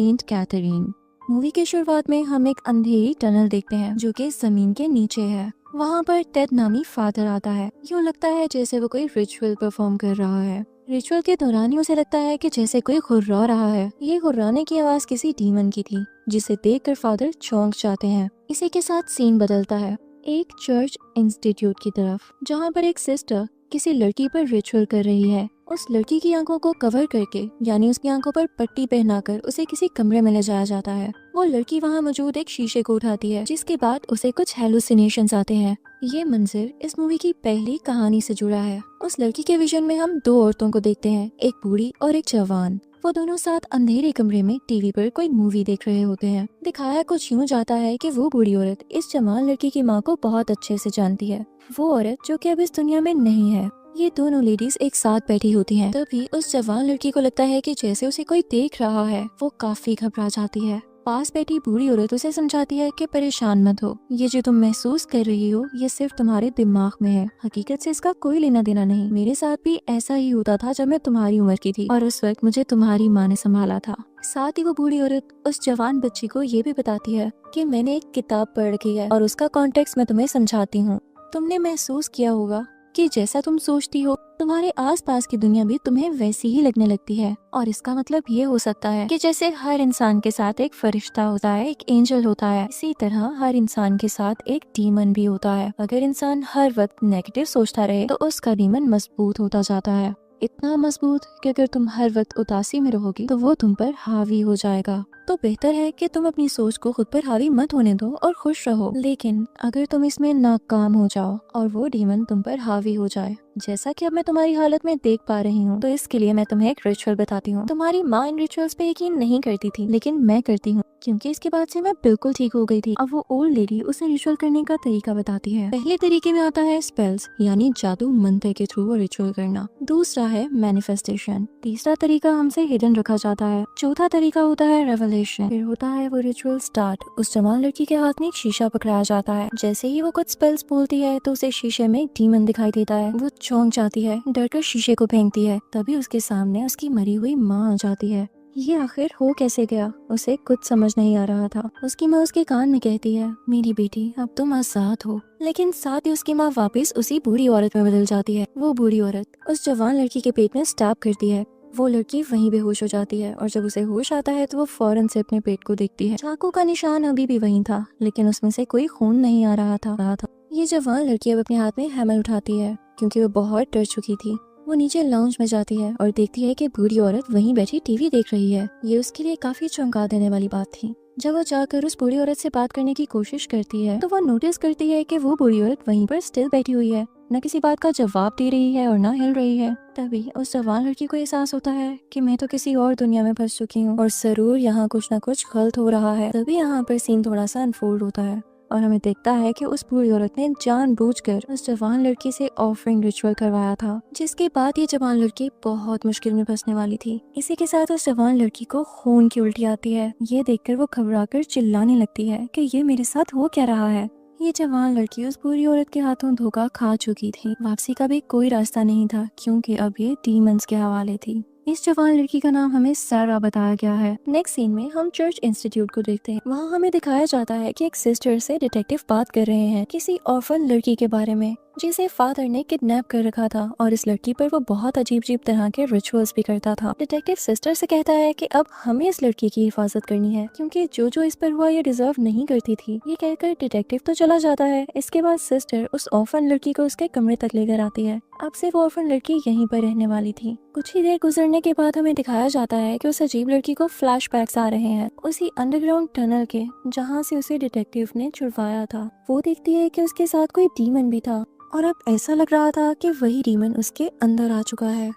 Saint Catherine. Movie की शुरुआत में हम एक अंधेरी टनल देखते हैं जो कि जमीन के नीचे है। वहाँ पर टेड नामी फादर आता है। यूँ लगता है जैसे वो कोई रिचुअल परफॉर्म कर रहा है। रिचुअल के दौरान ही उसे लगता है कि जैसे कोई घुर्रा रहा है। ये घुर्राने की आवाज किसी डीमन की थी, जिसे देखकर फादर चौंक जाते हैं। इसी के साथ सीन बदलता है एक चर्च इंस्टीट्यूट की तरफ, जहाँ पर एक सिस्टर किसी लड़की पर रिचुअल कर रही है। उस लड़की की आंखों को कवर करके, यानी उसकी आंखों पर पट्टी पहनाकर उसे किसी कमरे में ले जाया जाता है। वो लड़की वहाँ मौजूद एक शीशे को उठाती है, जिसके बाद उसे कुछ हेलुसिनेशंस आते हैं। ये मंजर इस मूवी की पहली कहानी से जुड़ा है। उस लड़की के विजन में हम दो औरतों को देखते हैं, एक बूढ़ी और एक जवान। वो दोनों साथ अंधेरे कमरे में टीवी पर कोई मूवी देख रहे होते हैं। दिखाया कुछ यूँ जाता है कि वो बूढ़ी औरत इस जवान लड़की की माँ को बहुत अच्छे से जानती है, वो औरत जो कि अब इस दुनिया में नहीं है। ये दोनों लेडीज एक साथ बैठी होती हैं। तभी उस जवान लड़की को लगता है कि जैसे उसे कोई देख रहा है। वो काफी घबरा जाती है। पास बैठी बूढ़ी औरत उसे समझाती है कि परेशान मत हो, ये जो तुम महसूस कर रही हो ये सिर्फ तुम्हारे दिमाग में है, हकीकत से इसका कोई लेना देना नहीं। मेरे साथ भी ऐसा ही होता था जब मैं तुम्हारी उम्र की थी और उस वक्त मुझे तुम्हारी माँ ने संभाला था। साथ ही वो बूढ़ी औरत उस जवान बच्ची को ये भी बताती है कि मैंने एक किताब पढ़ रखी है और उसका कॉन्टेक्स्ट मैं तुम्हें समझाती हूँ। तुमने महसूस किया होगा कि जैसा तुम सोचती हो तुम्हारे आसपास की दुनिया भी तुम्हें वैसी ही लगने लगती है। और इसका मतलब ये हो सकता है कि जैसे हर इंसान के साथ एक फरिश्ता होता है, एक एंजल होता है, इसी तरह हर इंसान के साथ एक डीमन भी होता है। अगर इंसान हर वक्त नेगेटिव सोचता रहे तो उसका डीमन मजबूत होता जाता है, इतना मजबूत कि अगर तुम हर वक्त उदासी में रहोगी तो वो तुम पर हावी हो जाएगा। तो बेहतर है कि तुम अपनी सोच को खुद पर हावी मत होने दो और खुश रहो। लेकिन अगर तुम इसमें नाकाम हो जाओ और वो डीमन तुम पर हावी हो जाए, जैसा कि अब मैं तुम्हारी हालत में देख पा रही हूँ, तो इसके लिए मैं तुम्हें एक रिचुअल बताती हूँ। तुम्हारी माँ इन रिचुअल्स पे यकीन नहीं करती थी, लेकिन मैं करती हूँ, क्योंकि इसके बाद से मैं बिल्कुल ठीक हो गई थी। अब वो ओल्ड लेडी उसे रिचुअल करने का तरीका बताती है। पहले तरीके में आता है स्पेल्स, यानी जादू मंत्र के थ्रू वो रिचुअल करना। दूसरा है मैनिफेस्टेशन। तीसरा तरीका हमसे हिडन रखा जाता है। चौथा तरीका होता है रेवलेशन। फिर होता है वो रिचुअल स्टार्ट। उस जवान लड़की के हाथ में एक शीशा पकड़ाया जाता है। जैसे ही वो कुछ स्पेल्स बोलती है तो उसे शीशे में एक डीमन दिखाई देता है। वो चौंक जाती है, डर कर शीशे को फेंकती है। तभी उसके सामने उसकी मरी हुई माँ आ जाती है। ये आखिर हो कैसे गया, उसे कुछ समझ नहीं आ रहा था। उसकी माँ उसके कान में कहती है, मेरी बेटी अब तुम आजाद हो। लेकिन साथ ही उसकी माँ वापस उसी बूढ़ी औरत में बदल जाती है। वो बूढ़ी औरत उस जवान लड़की के पेट में स्टैब करती है। वो लड़की वहीं बेहोश हो जाती है और जब उसे होश आता है तो वो फौरन से अपने पेट को देखती है। चाकू का निशान अभी भी वहीं था, लेकिन उसमें से कोई खून नहीं आ रहा था। ये जवान लड़की अब अपने हाथ में हैमर उठाती है, क्योंकि वो बहुत डर चुकी थी। वो नीचे लाउंज में जाती है और देखती है कि बूढ़ी औरत वहीं बैठी टीवी देख रही है। ये उसके लिए काफी चौंका देने वाली बात थी। जब वो जाकर उस बूढ़ी औरत से बात करने की कोशिश करती है तो वो नोटिस करती है कि वो बूढ़ी औरत वहीं पर स्टिल बैठी हुई है, न किसी बात का जवाब दे रही है और न हिल रही है। तभी उस जवान लड़की को एहसास होता है कि मैं तो किसी और दुनिया में फंस चुकी हूँ और जरूर यहाँ कुछ न कुछ गलत हो रहा है। तभी यहाँ पर सीन थोड़ा सा अनफोल्ड होता है और हमें देखता है कि उस बूढ़ी औरत ने जानबूझकर उस जवान लड़की से ऑफरिंग रिचुअल करवाया था, जिसके बाद ये जवान लड़की बहुत मुश्किल में फंसने वाली थी। इसी के साथ उस जवान लड़की को खून की उल्टी आती है। ये देखकर वो घबराकर चिल्लाने लगती है कि ये मेरे साथ हो क्या रहा है। ये जवान लड़की उस बूढ़ी औरत के हाथों धोखा खा चुकी थी। वापसी का भी कोई रास्ता नहीं था, क्योंकि अब ये डीमंस के हवाले थी। इस जवान लड़की का नाम हमें सारा बताया गया है। नेक्स्ट सीन में हम चर्च इंस्टीट्यूट को देखते हैं। वहाँ हमें दिखाया जाता है कि एक सिस्टर से डिटेक्टिव बात कर रहे हैं किसी ऑर्फन लड़की के बारे में, जिसे फादर ने किडनैप कर रखा था और इस लड़की पर वो बहुत अजीब अजीब तरह के रिचुअल्स भी करता था। डिटेक्टिव सिस्टर से कहता है कि अब हमें इस लड़की की हिफाजत करनी है, क्योंकि जो इस पर हुआ ये डिजर्व नहीं करती थी। ये कहकर डिटेक्टिव तो चला जाता है। इसके बाद सिस्टर उस ऑर्फन लड़की को उसके कमरे तक लेकर आती है। अब से वो ऑर्फन लड़की यहीं पर रहने वाली थी। कुछ ही देर गुजरने के बाद हमें दिखाया जाता है कि उस अजीब लड़की को फ्लैशबैक्स आ रहे हैं उसी अंडरग्राउंड टनल के, जहाँ से उसे डिटेक्टिव ने छुड़वाया था। वो देखती है कि उसके साथ कोई डीमन भी था और अब ऐसा लग रहा था कि वही डीमन उसके अंदर आ चुका है।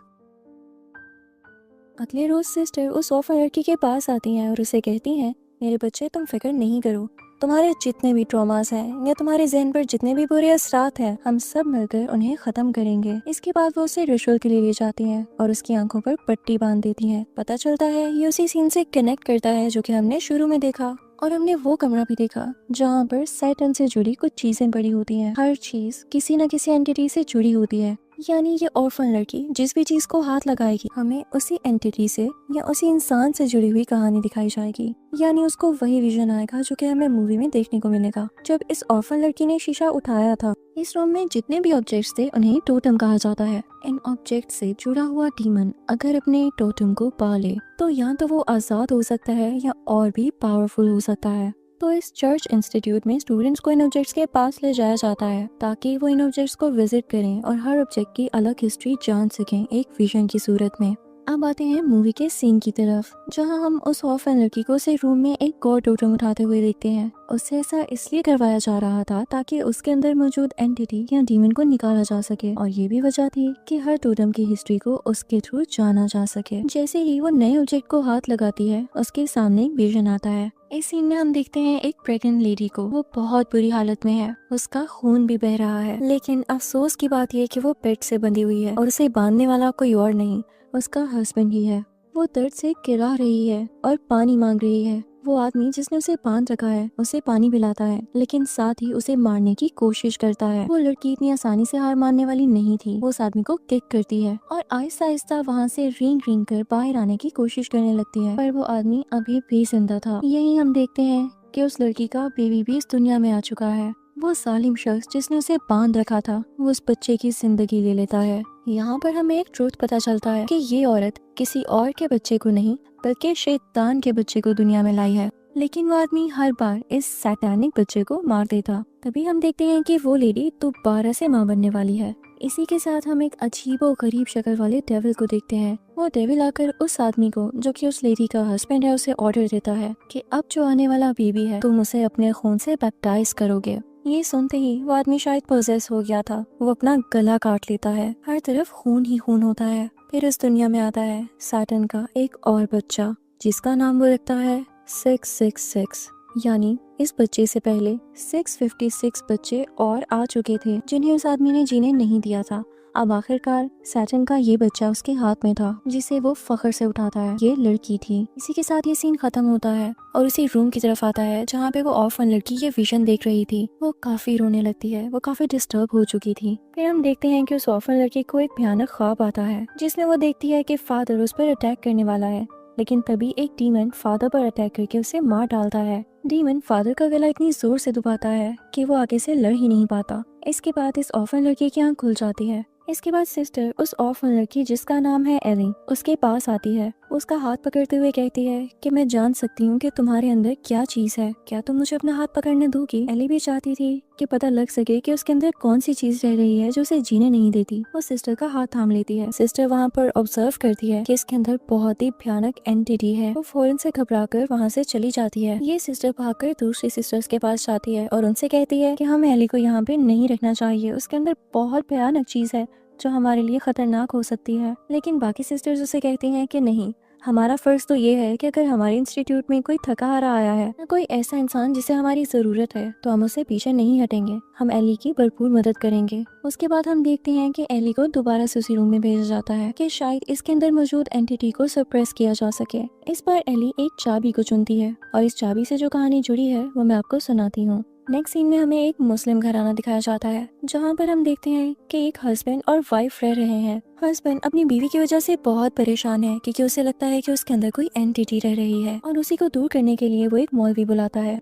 अगले रोज सिस्टर उस ऑर्फन लड़की के पास आती हैं और उसे कहती हैं, मेरे बच्चे तुम फिक्र नहीं करो, तुम्हारे जितने भी ट्रॉमास हैं या तुम्हारे जहन पर जितने भी बुरे असरात हैं, हम सब मिलकर उन्हें खत्म करेंगे। इसके बाद वो उसे रिचुअल के लिए ले जाती हैं और उसकी आंखों पर पट्टी बांध देती हैं। पता चलता है ये उसी सीन से कनेक्ट करता है जो कि हमने शुरू में देखा, और हमने वो कमरा भी देखा जहाँ पर सैटर्न से जुड़ी कुछ चीजें पड़ी होती हैं। हर चीज किसी न किसी एंटिटी से जुड़ी होती है। यानी ये ऑर्फन लड़की जिस भी चीज को हाथ लगाएगी हमें उसी एंटिटी से या उसी इंसान से जुड़ी हुई कहानी दिखाई जाएगी। यानी उसको वही विजन आएगा जो कि हमें मूवी में देखने को मिलेगा। जब इस ऑर्फन लड़की ने शीशा उठाया था, इस रूम में जितने भी ऑब्जेक्ट्स थे उन्हें टोटम कहा जाता है। इन ऑब्जेक्ट से जुड़ा हुआ डीमन अगर अपने टोटम को पा ले तो या तो वो आजाद हो सकता है या और भी पावरफुल हो सकता है। तो इस चर्च इंस्टीट्यूट में स्टूडेंट्स को इन ऑब्जेक्ट्स के पास ले जाया जाता है ताकि वो इन ऑब्जेक्ट्स को विजिट करें और हर ऑब्जेक्ट की अलग हिस्ट्री जान सकें एक विजन की सूरत में। अब आते हैं मूवी के सीन की तरफ, जहां हम उस ऑर्फन लड़की को उसे रूम में एक गॉड टोटम उठाते हुए देखते हैं। उससे ऐसा इसलिए करवाया जा रहा था ताकि उसके अंदर मौजूद एंटिटी या डीमन को निकाला जा सके, और ये भी वजह थी कि हर टोटम की हिस्ट्री को उसके थ्रू जाना जा सके। जैसे ही वो नए ऑब्जेक्ट को हाथ लगाती है, उसके सामने एक विजन आता है। इस सीन में हम देखते हैं एक प्रेग्नेंट लेडी को। वो बहुत बुरी हालत में है, उसका खून भी बह रहा है, लेकिन अफसोस की बात यह कि वो पेट से बंधी हुई है और उसे बांधने वाला कोई और नहीं, उसका हस्बैंड ही है। वो दर्द से किरा रही है और पानी मांग रही है। वो आदमी जिसने उसे बांध रखा है उसे पानी पिलाता है, लेकिन साथ ही उसे मारने की कोशिश करता है। वो लड़की इतनी आसानी से हार मानने वाली नहीं थी। वो उस आदमी को किक करती है और आहिस्ता आहिस्ता वहाँ से रेंग रेंग कर बाहर आने की कोशिश करने लगती है, पर वो आदमी अभी भी जिंदा था। यही हम देखते हैं कि उस लड़की का बेबी भी इस दुनिया में आ चुका है। वो जालिम शख्स जिसने उसे बांध रखा था, वो उस बच्चे की जिंदगी ले लेता है। यहाँ पर हमें एक ट्रूथ पता चलता है कि ये औरत किसी और के बच्चे को नहीं बल्कि शैतान के बच्चे को दुनिया में लाई है, लेकिन वो आदमी हर बार इस सैतानिक बच्चे को मार देता। तभी हम देखते हैं कि वो लेडी दोबारा से माँ बनने वाली है। इसी के साथ हम एक अजीब और गरीब शक्ल वाले डेविल को देखते हैं। वो डेविल आकर उस आदमी को जो कि उस लेडी का हस्बैंड है उसे ऑर्डर देता है कि अब जो आने वाला बेबी है तुम उसे अपने खून से बैप्टाइज करोगे। ये सुनते ही वो आदमी शायद पोजेस हो गया था। वो अपना गला काट लेता है, हर तरफ खून ही खून होता है। फिर इस दुनिया में आता है सैटर्न का एक और बच्चा जिसका नाम वो रखता है 666। यानी इस बच्चे से पहले 656 बच्चे और आ चुके थे जिन्हें उस आदमी ने जीने नहीं दिया था। अब आखिरकार सैटर्न का ये बच्चा उसके हाथ में था जिसे वो फख्र से उठाता है। ये लड़की थी। इसी के साथ ये सीन खत्म होता है और उसी रूम की तरफ आता है जहाँ पे वो ऑर्फन लड़की ये विजन देख रही थी। वो काफी रोने लगती है, वो काफी डिस्टर्ब हो चुकी थी। फिर हम देखते हैं कि उस ऑर्फन लड़की को एक भयानक ख्वाब आता है जिसमें वो देखती है कि फादर उस पर अटैक करने वाला है, लेकिन तभी एक डीमन फादर पर अटैक करके उसे मार डालता है। डीमन फादर का गला इतनी जोर से दबाता है कि वो आगे से लड़ ही नहीं पाता। इसके बाद इस ऑर्फन लड़की की आंख खुल जाती है। इसके बाद सिस्टर उस ऑर्फन लड़की जिसका नाम है एली उसके पास आती है। उसका हाथ पकड़ते हुए कहती है कि मैं जान सकती हूँ कि तुम्हारे अंदर क्या चीज है, क्या तुम मुझे अपना हाथ पकड़ने दोगी। एली भी चाहती थी कि पता लग सके कि उसके अंदर कौन सी चीज रह रही है जो उसे जीने नहीं देती। वो सिस्टर का हाथ थाम लेती है। सिस्टर वहाँ पर ऑब्जर्व करती है कि इसके अंदर बहुत ही भयानक एंटिटी है। वो फौरन से घबराकर वहाँ से चली जाती है। ये सिस्टर भागकर दूसरी सिस्टर्स के पास जाती है और उनसे कहती है कि हमें एली को यहाँ पे नहीं रखना चाहिए, उसके अंदर बहुत भयानक चीज है जो हमारे लिए खतरनाक हो सकती है। लेकिन बाकी सिस्टर्स उसे कहती हैं कि नहीं, हमारा फर्ज तो ये है कि अगर हमारे इंस्टीट्यूट में कोई थका हारा आया है या कोई ऐसा इंसान जिसे हमारी जरूरत है तो हम उससे पीछे नहीं हटेंगे, हम एली की भरपूर मदद करेंगे। उसके बाद हम देखते हैं कि एली को दोबारा से उसी रूम में भेजा जाता है कि शायद इसके अंदर मौजूद एंटिटी को सप्रेस किया जा सके। इस बार एली एक चाबी को चुनती है और इस चाबी से जो कहानी जुड़ी है वो मैं आपको सुनाती हूँ। नेक्स्ट सीन में हमें एक मुस्लिम घराना दिखाया जाता है जहाँ पर हम देखते हैं कि एक हस्बैंड और वाइफ रह रहे हैं। हस्बैंड अपनी बीवी की वजह से बहुत परेशान है क्योंकि उसे लगता है कि उसके अंदर कोई एंटिटी रह रही है और उसी को दूर करने के लिए वो एक मौलवी बुलाता है।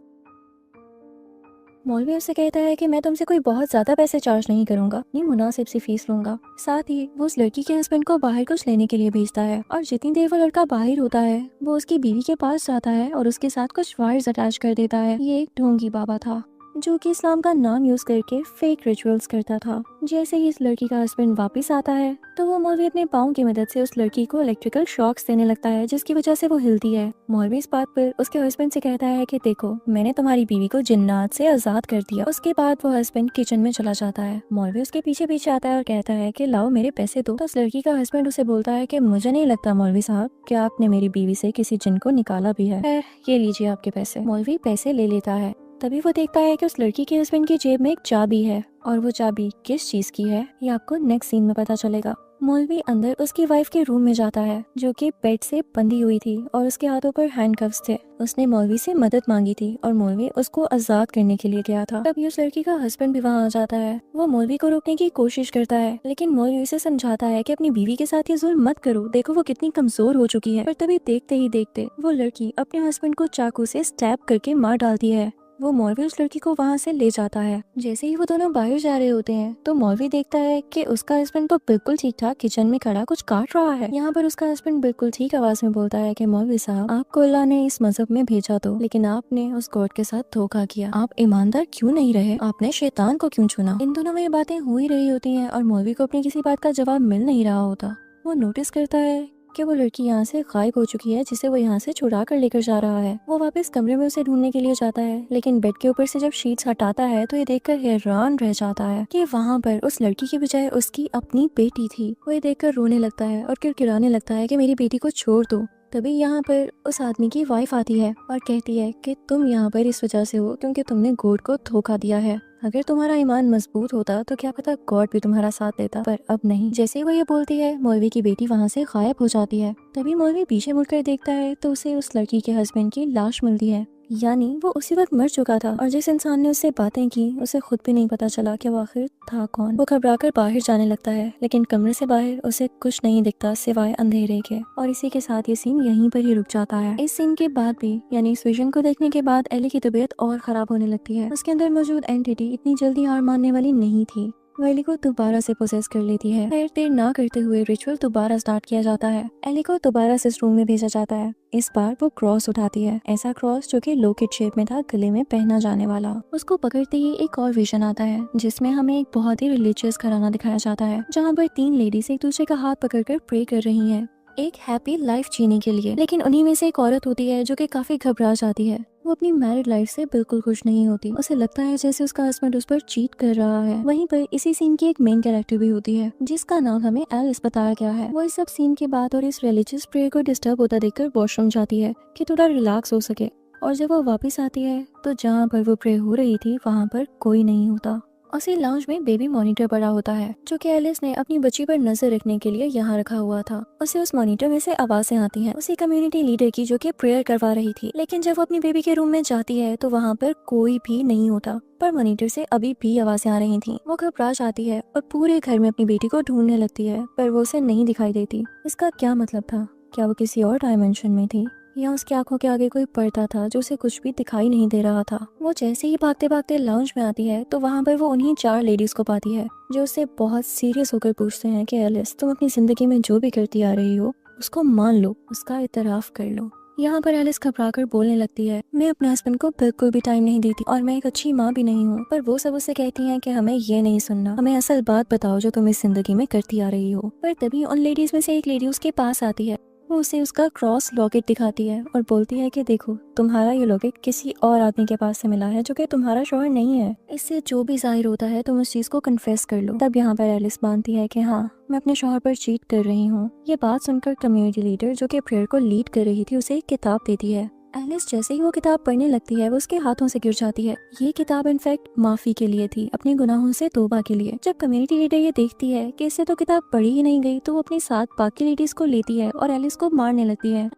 मौलवी उससे कहता है कि मैं तुमसे कोई बहुत ज्यादा पैसे चार्ज नहीं करूंगा, अपनी मुनासिब सी फीस लूंगा। साथ ही वो उस लड़की के हस्बैंड को बाहर कुछ लेने के लिए भेजता है और जितनी देर वो लड़का बाहर होता है वो उसकी बीवी के पास जाता है और उसके साथ कुछ वायर्स अटैच कर देता है। ये एक ढोंगी बाबा था जो कि इस्लाम का नाम यूज करके फेक रिचुअल्स करता था। जैसे ही इस लड़की का हस्बैंड वापस आता है तो वो मौलवी अपने पाँव की मदद से उस लड़की को इलेक्ट्रिकल शॉक्स देने लगता है जिसकी वजह से वो हिलती है। मौलवी इस बात पर उसके हस्बैंड से कहता है कि देखो, मैंने तुम्हारी बीवी को जिन्नात से आजाद कर दिया। उसके बाद वो हस्बैंड किचन में चला जाता है। मौलवी उसके पीछे पीछे आता है और कहता है कि लाओ मेरे पैसे दो। तो उस लड़की का हस्बैंड उसे बोलता है कि मुझे नहीं लगता मौलवी साहब कि आपने मेरी बीवी से किसी जिन को निकाला भी है। ये लीजिए आपके पैसे। मौलवी पैसे ले लेता है। तभी वो देखता है कि उस लड़की के हस्बैंड की जेब में एक चाबी है और वो चाबी किस चीज की है ये आपको नेक्स्ट सीन में पता चलेगा। मौलवी अंदर उसकी वाइफ के रूम में जाता है जो कि बेड से बंधी हुई थी और उसके हाथों पर हैंडकफ्स थे। उसने मौलवी से मदद मांगी थी और मौलवी उसको आजाद करने के लिए गया था। तभी उस लड़की का हस्बैंड भी वहाँ आ जाता है। वो मौलवी को रोकने की कोशिश करता है लेकिन मौलवी उसे समझाता है कि अपनी बीवी के साथ ये जुल्म मत करो, देखो वो कितनी कमजोर हो चुकी है। पर तभी देखते ही देखते वो लड़की अपने हस्बैंड को चाकू से स्टैब करके मार डालती है। वो मौलवी उस लड़की को वहाँ से ले जाता है। जैसे ही वो दोनों बाहर जा रहे होते हैं तो मौलवी देखता है कि उसका हस्बैंड तो बिल्कुल ठीक ठाक किचन में खड़ा कुछ काट रहा है। यहाँ पर उसका हस्बैंड बिल्कुल ठीक आवाज में बोलता है कि मौलवी साहब, आपको अल्लाह ने इस मजहब में भेजा तो, लेकिन आपने उस गॉड के साथ धोखा किया। आप ईमानदार क्यों नहीं रहे? आपने शैतान को क्यों चुना? इन दोनों में ये बातें हो ही रही होती है और मौलवी को अपनी किसी बात का जवाब मिल नहीं रहा होता। वो नोटिस करता है कि वो लड़की यहाँ से गायब हो चुकी है जिसे वो यहाँ से चुरा कर लेकर जा रहा है। वो वापस कमरे में उसे ढूंढने के लिए जाता है लेकिन बेड के ऊपर से जब शीट्स हटाता है तो ये देखकर हैरान रह जाता है कि वहाँ पर उस लड़की की बजाय उसकी अपनी बेटी थी। वो ये देखकर रोने लगता है और किरकिराने लगता है कि मेरी बेटी को छोड़ दो। तभी यहाँ पर उस आदमी की वाइफ आती है और कहती है कि तुम यहाँ पर इस वजह से हो क्योंकि तुमने गॉड को धोखा दिया है। अगर तुम्हारा ईमान मजबूत होता तो क्या पता गॉड भी तुम्हारा साथ देता, पर अब नहीं। जैसे ही वो ये बोलती है मौलवी की बेटी वहाँ से गायब हो जाती है। तभी मौलवी पीछे मुड़कर देखता है तो उसे उस लड़की के हस्बैंड की लाश मिलती है, यानी वो उसी वक्त मर चुका था और जिस इंसान ने उससे बातें की उसे खुद भी नहीं पता चला कि वो आखिर था कौन। वो घबराकर बाहर जाने लगता है लेकिन कमरे से बाहर उसे कुछ नहीं दिखता सिवाय अंधेरे के। और इसी के साथ ये सीन यहीं पर ही रुक जाता है। इस सीन के बाद भी यानी इस विजन को देखने के बाद एली की तबीयत और खराब होने लगती है। उसके अंदर मौजूद एंटिटी इतनी जल्दी हार मानने वाली नहीं थी। वो एली को दोबारा से पोसेस कर लेती है। खैर देर ना करते हुए रिचुअल दोबारा स्टार्ट किया जाता है। एली को दोबारा से इस रूम में भेजा जाता है। इस बार वो क्रॉस उठाती है, ऐसा क्रॉस जो कि लोकेट शेप में था, गले में पहना जाने वाला। उसको पकड़ते ही एक और विजन आता है जिसमें हमें एक बहुत ही रिलीजियस घराना दिखाया जाता है जहाँ पर 3 लेडीज एक दूसरे का हाथ पकड़कर प्रे कर रही हैं एक हैप्पी लाइफ जीने के लिए। लेकिन उन्हीं में से एक औरत होती है जो कि काफी घबरा जाती है। वो अपनी मैरिड लाइफ से बिल्कुल खुश नहीं होती। उसे लगता है जैसे उसका हस्बैंड उस पर चीट कर रहा है। वहीं पर इसी सीन की एक मेन कैरेक्टर भी होती है जिसका नाम हमें एलिस बताया गया है। वो इस सब सीन के बाद और इस रिलीजियस प्रेयर को डिस्टर्ब होता देखकर वॉशरूम जाती है कि थोड़ा रिलैक्स हो सके। और जब वो वापस आती है तो जहाँ पर वो प्रे हो रही थी वहाँ पर कोई नहीं होता। उसी लाउंज में बेबी मॉनिटर पड़ा होता है जो कि एलिस ने अपनी बच्ची पर नजर रखने के लिए यहाँ रखा हुआ था। उसे उस मॉनिटर में से आवाजें आती हैं उसी कम्युनिटी लीडर की जो कि प्रेयर करवा रही थी। लेकिन जब वो अपनी बेबी के रूम में जाती है तो वहाँ पर कोई भी नहीं होता, पर मॉनिटर से अभी भी आवाजें आ रही थी। वो घबरा जाती है और पूरे घर में अपनी बेटी को ढूंढने लगती है पर वो उसे नहीं दिखाई देती। इसका क्या मतलब था? क्या वो किसी और डायमेंशन में थी या उसकी आंखों के आगे कोई पर्दा था जो उसे कुछ भी दिखाई नहीं दे रहा था? वो जैसे ही भागते भागते लाउंज में आती है तो वहाँ पर वो उन्हीं 4 लेडीज को पाती है जो उससे बहुत सीरियस होकर पूछते हैं कि एलिस, तुम अपनी जिंदगी में जो भी करती आ रही हो उसको मान लो, उसका इतराफ कर लो। यहाँ पर एलिस घबराकर बोलने लगती है, मैं अपने हस्बैंड को बिल्कुल भी टाइम नहीं देती और मैं एक अच्छी माँ भी नहीं हूँ। पर वो सब उससे कहती हैं कि हमें ये नहीं सुनना, हमें असल बात बताओ जो तुम इस जिंदगी में करती आ रही हो। पर तभी उन लेडीज में से एक लेडी उसके पास आती है। वो उसे उसका क्रॉस लॉकेट दिखाती है और बोलती है कि देखो, तुम्हारा ये लॉकेट किसी और आदमी के पास से मिला है जो कि तुम्हारा शौहर नहीं है। इससे जो भी जाहिर होता है तुम उस चीज को कन्फेस कर लो। तब यहाँ पर एलिस मानती है कि हाँ, मैं अपने शौहर पर चीट कर रही हूँ। ये बात सुनकर कम्युनिटी लीडर जो कि प्रेयर को लीड कर रही थी उसे एक किताब देती है। एलिस जैसे ही वो किताब पढ़ने लगती है वो उसके हाथों से गिर जाती है। ये किताब इनफैक्ट माफी के लिए थी, अपने गुनाहों से तौबा के लिए। जब कम्युनिटी लीडर ये देखती है कि इससे तो किताब पढ़ी ही नहीं गई तो वो अपने साथ बाकी लेडीज को लेती है और एलिस को मारने लगती है।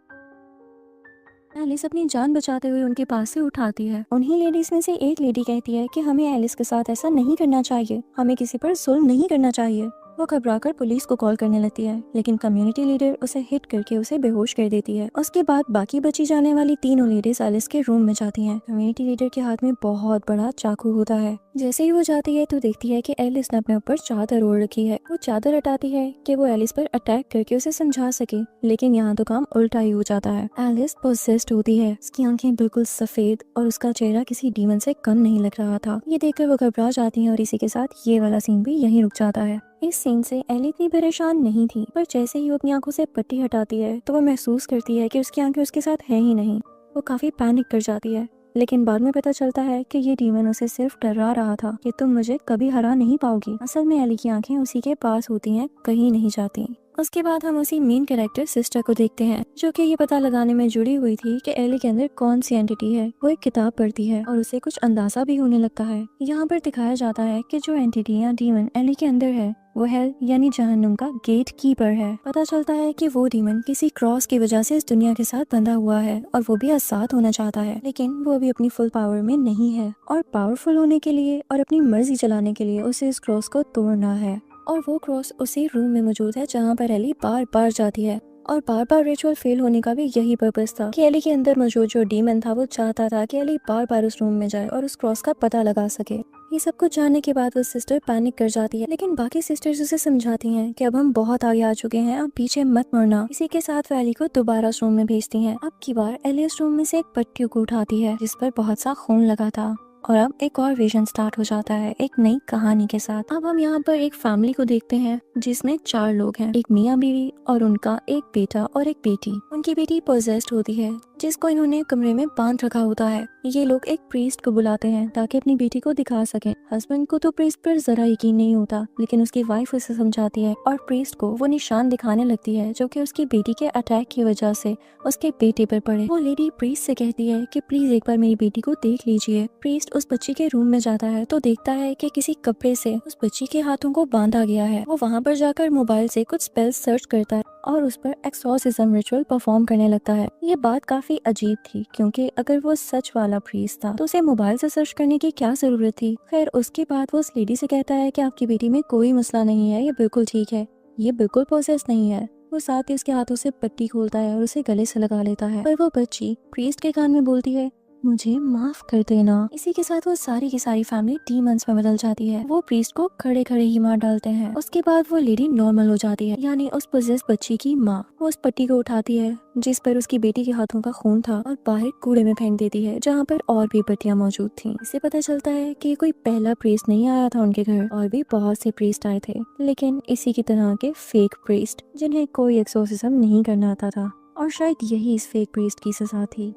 एलिस अपनी जान बचाते हुए उनके पास से उठाती है। उन्हीं लेडीज में से एक लेडी कहती है कि हमें एलिस के साथ ऐसा नहीं करना चाहिए, हमें किसी पर जुल्म नहीं करना चाहिए। वो घबराकर पुलिस को कॉल करने लगती है लेकिन कम्युनिटी लीडर उसे हिट करके उसे बेहोश कर देती है। उसके बाद बाकी बची जाने वाली तीनों लेडीज एलिस के रूम में जाती हैं। कम्युनिटी लीडर के हाथ में बहुत बड़ा चाकू होता है। जैसे ही वो जाती है तो देखती है कि एलिस ने अपने ऊपर चादर ओढ़ रखी है। वो चादर हटाती है कि वो एलिस पर अटैक करके उसे समझा सके, लेकिन यहाँ तो काम उल्टा ही हो जाता है। एलिस पोसेस्ड होती है, उसकी आंखें बिल्कुल सफेद और उसका चेहरा किसी डीमन से कम नहीं लग रहा था। ये देखकर वो घबरा जाती है और इसी के साथ ये वाला सीन भी यहीं रुक जाता है। इस सीन से एली इतनी परेशान नहीं थी, पर जैसे ही वो अपनी आंखों से पट्टी हटाती है तो वो महसूस करती है कि उसकी आंखें उसके साथ है ही नहीं। वो काफी पैनिक कर जाती है, लेकिन बाद में पता चलता है कि ये डीमन उसे सिर्फ डरा रहा था कि तुम मुझे कभी हरा नहीं पाओगी। असल में एली की आंखें उसी के पास होती हैं, कहीं नहीं जाती। उसके बाद हम उसी मेन कैरेक्टर सिस्टर को देखते हैं, जो कि ये पता लगाने में जुड़ी हुई थी कि एली के अंदर कौन सी एंटिटी है। वो एक किताब पढ़ती है और उसे कुछ अंदाजा भी होने लगता है। यहाँ पर दिखाया जाता है कि जो एंटिटी या डीमन एली के अंदर है वो हेल यानी जहन्नुम का गेट कीपर है। पता चलता है कि वो डीमन किसी क्रॉस की वजह से इस दुनिया के साथ बंधा हुआ है और वो भी आजाद होना चाहता है, लेकिन वो अभी अपनी फुल पावर में नहीं है और पावरफुल होने के लिए और अपनी मर्जी चलाने के लिए उसे इस क्रॉस को तोड़ना है। और वो क्रॉस उसी रूम में मौजूद है जहाँ पर एली बार बार जाती है और बार बार रिचुअल फेल होने का भी यही पर्पस था कि एली के अंदर मौजूद जो डीमन था वो चाहता था कि एली बार बार उस रूम में जाए और उस क्रॉस का पता लगा सके। ये सब कुछ जानने के बाद वो सिस्टर पैनिक कर जाती है, लेकिन बाकी सिस्टर्स उसे समझाती हैं कि अब हम बहुत आगे आ चुके हैं, अब पीछे मत मुड़ना। इसी के साथ वो एली को दोबारा उस रूम में भेजती हैं। अब की बार एली उस रूम में से एक पट्टी को उठाती है जिस पर बहुत सा खून लगा था और अब एक और विजन स्टार्ट हो जाता है एक नई कहानी के साथ। अब हम यहाँ पर एक फैमिली को देखते हैं जिसमें 4 लोग हैं, एक मियाँ बीवी और उनका एक बेटा और एक बेटी। उनकी बेटी पोजेस्ड होती है जिसको इन्होंने कमरे में बांध रखा होता है। ये लोग एक प्रीस्ट को बुलाते हैं ताकि अपनी बेटी को दिखा सकें। हस्बैंड को तो प्रीस्ट पर जरा यकीन नहीं होता, लेकिन उसकी वाइफ उसे समझाती है और प्रीस्ट को वो निशान दिखाने लगती है जो कि उसकी बेटी के अटैक की वजह से उसके बेटे पर पड़े। वो लेडी प्रीस्ट से कहती है कि प्लीज एक बार मेरी बेटी को देख लीजिए। प्रीस्ट उस बच्ची के रूम में जाता है तो देखता है कि किसी कपड़े से उस बच्ची के हाथों को बांधा गया है। वो वहाँ पर जाकर मोबाइल से कुछ स्पेल्स सर्च करता है और उस पर एक्सॉर्सिज्म रिचुअल परफॉर्म करने लगता है। ये बात काफी अजीब थी क्योंकि अगर वो सच वाला प्रीस्ट था तो उसे मोबाइल से सर्च करने की क्या जरूरत थी। खैर उसके बाद वो उस लेडी से कहता है कि आपकी बेटी में कोई मसला नहीं है, ये बिल्कुल ठीक है, ये बिल्कुल पोसेस नहीं है। वो साथ ही उसके हाथों से पट्टी खोलता है और उसे गले से लगा लेता है, पर वो बच्ची प्रीस्ट के कान में बोलती है मुझे माफ कर देना। इसी के साथ वो सारी की सारी फैमिली डीमंस में बदल जाती है। वो प्रीस्ट को खड़े खड़े ही मार डालते हैं। उसके बाद वो लेडी नॉर्मल हो जाती है, यानी उस पोजेस बच्ची की माँ। वो उस पट्टी को उठाती है जिस पर उसकी बेटी के हाथों का खून था और बाहर कूड़े में फेंक देती है जहाँ पर और भी पट्टियां मौजूद थीं। इससे पता चलता है कि कोई पहला प्रीस्ट नहीं आया था उनके घर, और भी बहुत से प्रीस्ट आए थे, लेकिन इसी की तरह के फेक प्रीस्ट जिन्हें कोई एक्सोर्सिज्म नहीं करना आता था। और शायद यही इस फेक प्रीस्ट की सजा थी।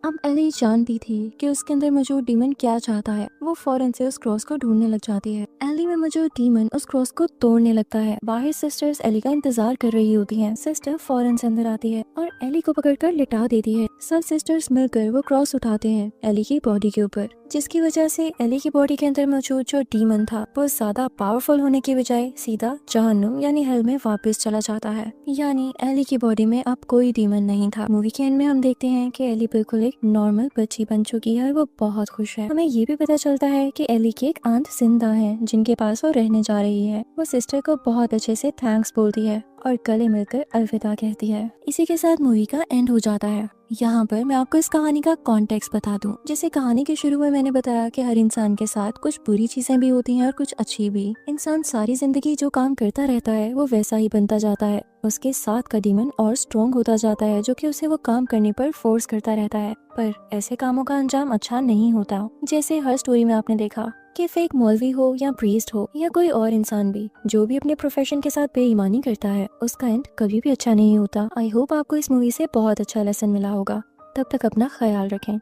अब एली जानती थी कि उसके अंदर मौजूद डीमन क्या चाहता है। वो फौरन से उस क्रॉस को ढूंढने लग जाती है। एली में मौजूद डीमन उस क्रॉस को तोड़ने लगता है। बाहर सिस्टर्स एली का इंतजार कर रही होती हैं। सिस्टर फौरन से अंदर आती है और एली को पकड़कर लिटा देती है। सब सिस्टर्स मिलकर वो क्रॉस उठाते हैं एली की बॉडी के ऊपर, जिसकी वजह से एली की बॉडी के अंदर मौजूद जो डीमन था वो ज्यादा पावरफुल होने की बजाय सीधा जहन्नुम यानी हेल में वापस चला जाता है। यानी एली की बॉडी में अब कोई डीमन नहीं था। मूवी के एंड में हम देखते हैं कि एली बिल्कुल एक नॉर्मल बच्ची बन चुकी है और वो बहुत खुश है। हमें ये भी पता चलता है कि एली की एक आंट जिंदा है जिनके पास वो रहने जा रही है। वो सिस्टर को बहुत अच्छे से थैंक्स बोलती है और गले मिलकर अलविदा कहती है। इसी के साथ मूवी का एंड हो जाता है। यहाँ पर मैं आपको इस कहानी का कॉन्टेक्स्ट बता दूं। जैसे कहानी के शुरू में मैंने बताया कि हर इंसान के साथ कुछ बुरी चीजें भी होती हैं और कुछ अच्छी भी। इंसान सारी जिंदगी जो काम करता रहता है वो वैसा ही बनता जाता है। उसके साथ का डीमन और स्ट्रॉन्ग होता जाता है जो कि उसे वो काम करने पर फोर्स करता रहता है। पर ऐसे कामों का अंजाम अच्छा नहीं होता। जैसे हर स्टोरी में आपने देखा कि फेक मौलवी हो या प्रीस्ट हो या कोई और इंसान भी जो भी अपने प्रोफेशन के साथ बेईमानी करता है उसका एंड कभी भी अच्छा नहीं होता। आई होप आपको इस मूवी से बहुत अच्छा लेसन मिला होगा। तब तक अपना ख्याल रखें।